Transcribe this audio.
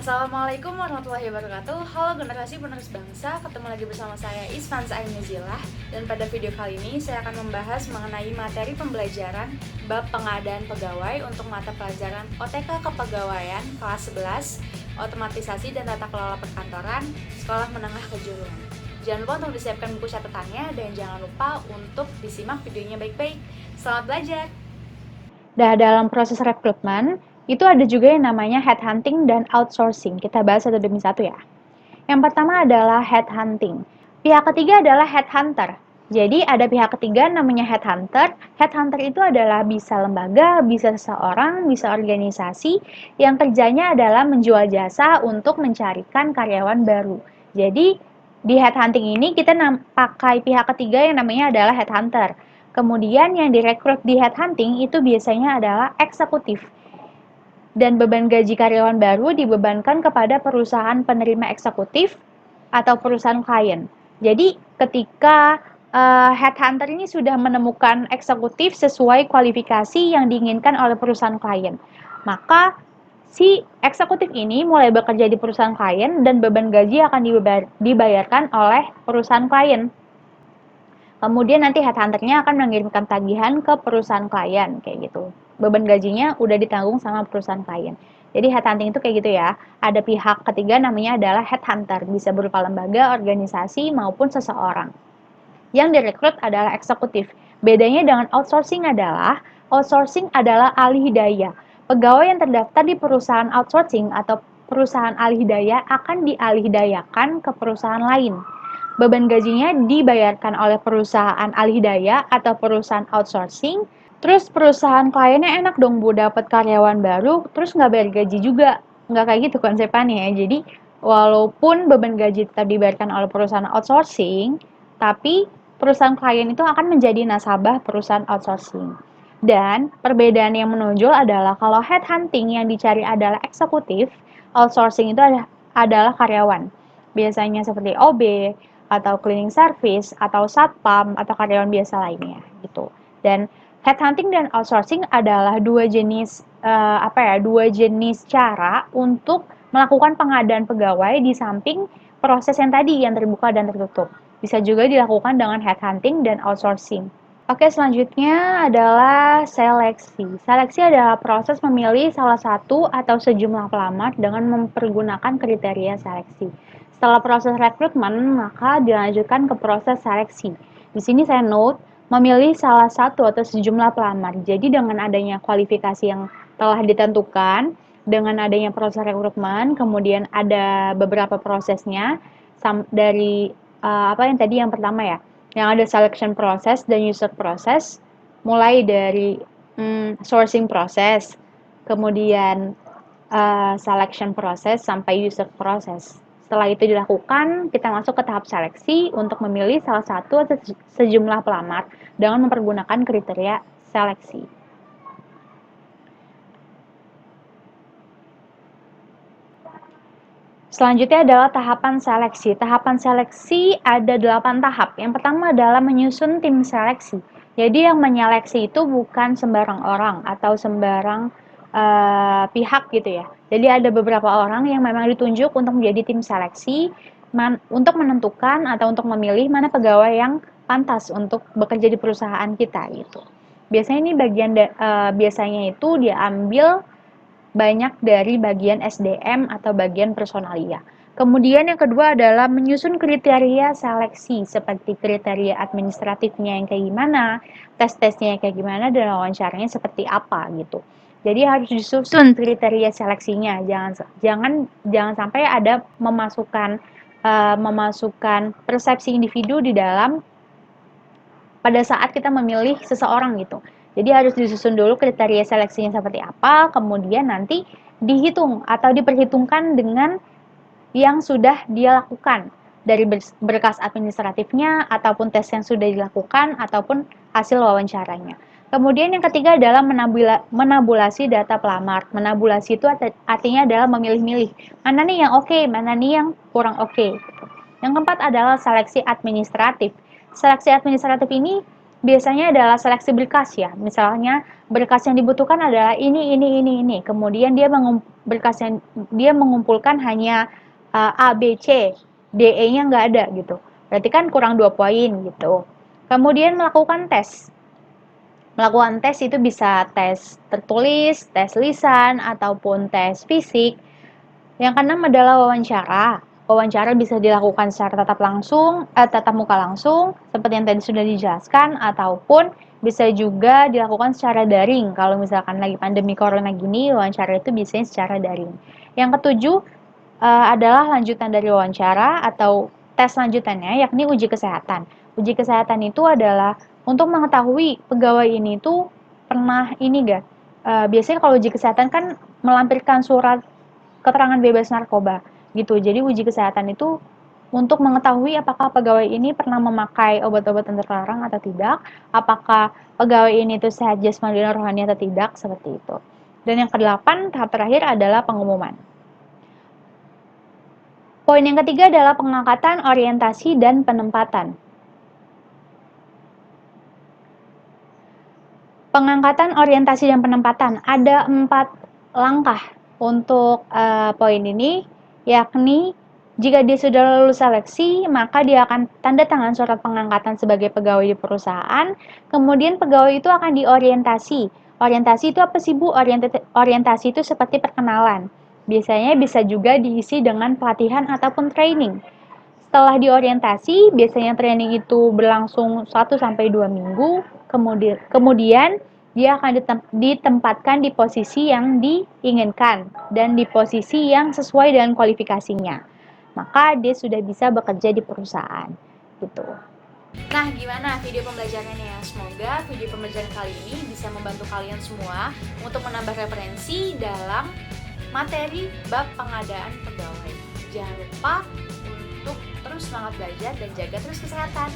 Assalamualaikum warahmatullahi wabarakatuh. Halo generasi penerus bangsa, ketemu lagi bersama saya Isfansa Ainuzilah. Dan pada video kali ini saya akan membahas mengenai materi pembelajaran bab pengadaan pegawai untuk mata pelajaran OTK Kepegawaian kelas 11, Otomatisasi dan Tata Kelola Perkantoran, Sekolah Menengah Kejuruan. Jangan lupa untuk disiapkan buku catatannya dan jangan lupa untuk disimak videonya baik-baik. Selamat belajar. Nah, dalam proses rekrutmen, itu ada juga yang namanya headhunting dan outsourcing. Kita bahas satu demi satu ya. Yang pertama adalah headhunting. Pihak ketiga adalah headhunter. Jadi ada pihak ketiga namanya headhunter. Headhunter itu adalah bisa lembaga, bisa seseorang, bisa organisasi yang kerjanya adalah menjual jasa untuk mencarikan karyawan baru. Jadi di headhunting ini kita pakai pihak ketiga yang namanya adalah headhunter. Kemudian yang direkrut di headhunting itu biasanya adalah eksekutif. Dan beban gaji karyawan baru dibebankan kepada perusahaan penerima eksekutif atau perusahaan klien. Jadi ketika headhunter ini sudah menemukan eksekutif sesuai kualifikasi yang diinginkan oleh perusahaan klien, maka si eksekutif ini mulai bekerja di perusahaan klien dan beban gaji akan dibayarkan oleh perusahaan klien. Kemudian nanti headhunternya akan mengirimkan tagihan ke perusahaan klien, kayak gitu. Beban gajinya udah ditanggung sama perusahaan klien. Jadi headhunting itu kayak gitu ya. Ada pihak ketiga namanya adalah headhunter, bisa berupa lembaga, organisasi, maupun seseorang. Yang direkrut adalah eksekutif. Bedanya dengan outsourcing adalah alih daya. Pegawai yang terdaftar di perusahaan outsourcing atau perusahaan alih daya akan dialih dayakan ke perusahaan lain. Beban gajinya dibayarkan oleh perusahaan alih daya atau perusahaan outsourcing. Terus perusahaan kliennya enak dong Bu, dapat karyawan baru, terus nggak bayar gaji juga. Nggak kayak gitu konsepnya ya. Jadi walaupun beban gaji tetap dibayarkan oleh perusahaan outsourcing, tapi perusahaan klien itu akan menjadi nasabah perusahaan outsourcing. Dan perbedaan yang menonjol adalah kalau headhunting yang dicari adalah eksekutif, outsourcing itu adalah karyawan. Biasanya seperti OB, atau cleaning service, atau satpam, atau karyawan biasa lainnya gitu. Dan headhunting dan outsourcing adalah dua jenis cara untuk melakukan pengadaan pegawai di samping proses yang tadi yang terbuka dan tertutup. Bisa juga dilakukan dengan headhunting dan outsourcing. Oke, selanjutnya adalah seleksi. Seleksi adalah proses memilih salah satu atau sejumlah pelamar dengan mempergunakan kriteria seleksi. Setelah proses rekrutmen, maka dilanjutkan ke proses seleksi. Di sini saya note, memilih salah satu atau sejumlah pelamar. Jadi dengan adanya kualifikasi yang telah ditentukan, dengan adanya proses rekrutmen, kemudian ada beberapa prosesnya, dari apa yang tadi yang pertama ya, yang ada selection process dan user process, mulai dari sourcing process, kemudian selection process sampai user process. Setelah itu dilakukan, kita masuk ke tahap seleksi untuk memilih salah satu atau sejumlah pelamar dengan mempergunakan kriteria seleksi. Selanjutnya adalah tahapan seleksi. Tahapan seleksi ada 8 tahap. Yang pertama adalah menyusun tim seleksi. Jadi yang menyeleksi itu bukan sembarang orang atau sembarang pihak gitu ya. Jadi ada beberapa orang yang memang ditunjuk untuk menjadi tim seleksi untuk menentukan atau untuk memilih mana pegawai yang pantas untuk bekerja di perusahaan kita gitu. Biasanya ini biasanya itu diambil banyak dari bagian SDM atau bagian personalia. Kemudian yang kedua adalah menyusun kriteria seleksi seperti kriteria administratifnya yang kayak gimana, tes-tesnya yang kayak gimana, dan wawancaranya seperti apa gitu. Jadi harus disusun kriteria seleksinya, jangan sampai ada memasukkan persepsi individu di dalam pada saat kita memilih seseorang gitu. Jadi harus disusun dulu kriteria seleksinya seperti apa, kemudian nanti dihitung atau diperhitungkan dengan yang sudah dia lakukan dari berkas administratifnya ataupun tes yang sudah dilakukan ataupun hasil wawancaranya. Kemudian yang ketiga adalah menabulasi data pelamar. Menabulasi itu artinya adalah memilih-milih. Mana nih yang oke, mana nih yang kurang oke. Yang keempat adalah seleksi administratif. Seleksi administratif ini biasanya adalah seleksi berkas ya. Misalnya berkas yang dibutuhkan adalah ini. Kemudian dia mengumpulkan hanya A, B, C, DE-nya nggak ada gitu. Berarti kan kurang 2 poin gitu. Kemudian melakukan tes. Melakukan tes itu bisa tes tertulis, tes lisan, ataupun tes fisik. Yang keenam adalah wawancara. Wawancara bisa dilakukan secara tatap muka langsung, seperti yang tadi sudah dijelaskan, ataupun bisa juga dilakukan secara daring. Kalau misalkan lagi pandemi corona gini, wawancara itu biasanya secara daring. Yang ketujuh adalah lanjutan dari wawancara atau tes lanjutannya, yakni uji kesehatan. Uji kesehatan itu adalah untuk mengetahui pegawai ini tuh pernah ini gak. Biasanya kalau uji kesehatan kan melampirkan surat keterangan bebas narkoba gitu. Jadi uji kesehatan itu untuk mengetahui apakah pegawai ini pernah memakai obat-obatan terlarang atau tidak, apakah pegawai ini tuh sehat jasmani dan rohani atau tidak, seperti itu. Dan yang kedelapan, tahap terakhir adalah pengumuman. Poin yang ketiga adalah pengangkatan, orientasi, dan penempatan. Pengangkatan, orientasi, dan penempatan. Ada 4 langkah untuk poin ini, yakni jika dia sudah lulus seleksi, maka dia akan tanda tangan surat pengangkatan sebagai pegawai di perusahaan. Kemudian pegawai itu akan diorientasi. Orientasi itu apa sih, Bu? Orientasi itu seperti perkenalan. Biasanya bisa juga diisi dengan pelatihan ataupun training. Setelah diorientasi, biasanya training itu berlangsung 1-2 minggu. Kemudian dia akan ditempatkan di posisi yang diinginkan dan di posisi yang sesuai dengan kualifikasinya. Maka dia sudah bisa bekerja di perusahaan. Gitu. Nah, gimana video pembelajarannya? Semoga video pembelajaran kali ini bisa membantu kalian semua untuk menambah referensi dalam materi bab pengadaan pegawai. Jangan lupa untuk terus semangat belajar dan jaga terus kesehatan.